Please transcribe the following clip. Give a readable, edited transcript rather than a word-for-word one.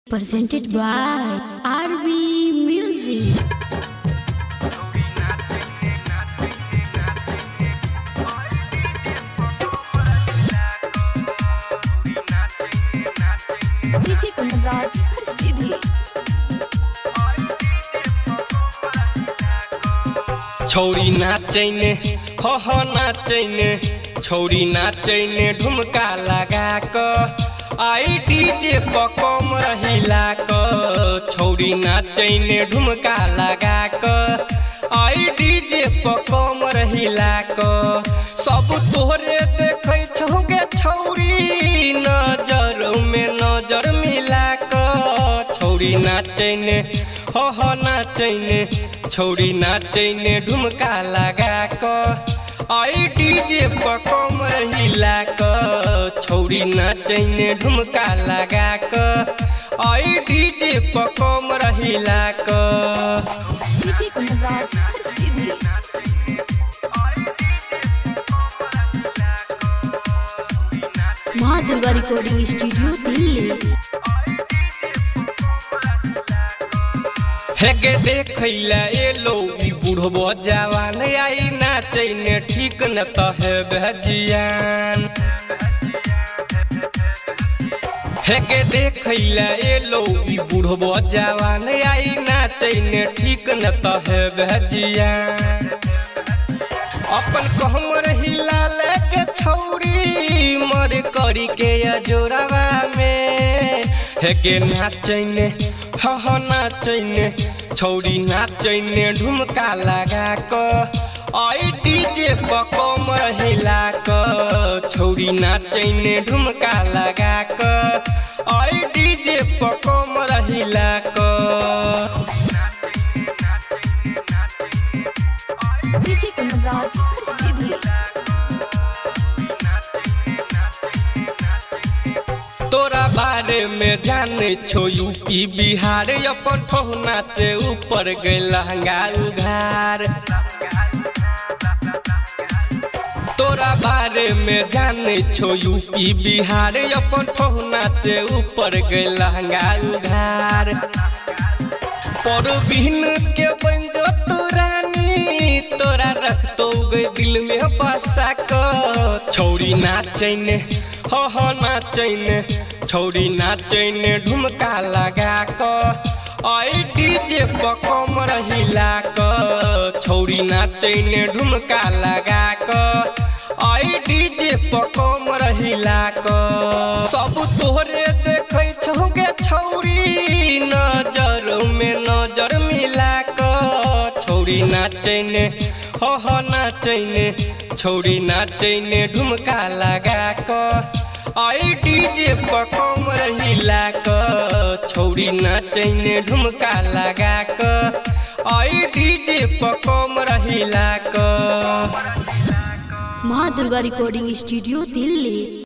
presented by RB Music. DJ Kundraj Harsidhi. छौरी नाचैने हो नाचैने छौरी नाचैने ढुमका लगा क आई डीजे पर कमर हिला क छौरी नाचैने ढुमका लगा क आई डीजे पर कमर हिला क सब तोहरे देखै छौ गे छौरी नजर में नजर मिला क छौरी नाचैने हो नाचैने छौरी नाचैने ढुमका लगा क आई डीजे पर कमर हिला क छौरी नाचैने ढुमका लगा क आई डीजे पर कमर हिला क DJ Kundraj Harsidhi. माँ दुर्गा रिकॉर्डिंग स्टूडियो दिल्ली. हेगे देखैला एलो ई बुढ़बो जवान आई नाचैने ठीक न त है बहजियान हेगे देखैला एलो ई बुढ़बो जवान आई नाचैने ठीक न त है बहजियान अपन कहमर हिला लेके छौरी मर करी के अजोरावा में हेगे नाचैने हो नाचैने छौरी नाचैने ढुमका लगा क आई डीजे पर कमर हिला क छौरी नाचैने ढुमका लगा क आई डीजे पर कमर हिला क DJ Kundraj Harsidhi. तोरा बारे में जाने छो यूपी बिहार अपन ठोहना से ऊपर गए लहंगा उघार तोरा बारे में जाने छो यूपी बिहार अपन ठोहना से ऊपर गए लहंगा उघार परवीन के बन जो तुरानी तोरा रख तो गए दिल में बसा क छौरी नाचैने हो नाचैने छौरी नाचैने ढुमका लगा क आई डीजे पर कमर हिला क छौरी नाचैने ढुमका लगा क आई डीजे पर कमर हिला क सब तोहरे देखै छौ गे छौरी नजर में नजर मिला क छौरी नाचैने हो नाचैने छौरी नाचैने ढुमका लगा क आई डीजे पर कमर हिला क छौरी नाचैने ढुमका लगा क आई डीजे पर कमर हिला क माँ दुर्गा रिकॉर्डिंग स्टूडियो दिल्ली.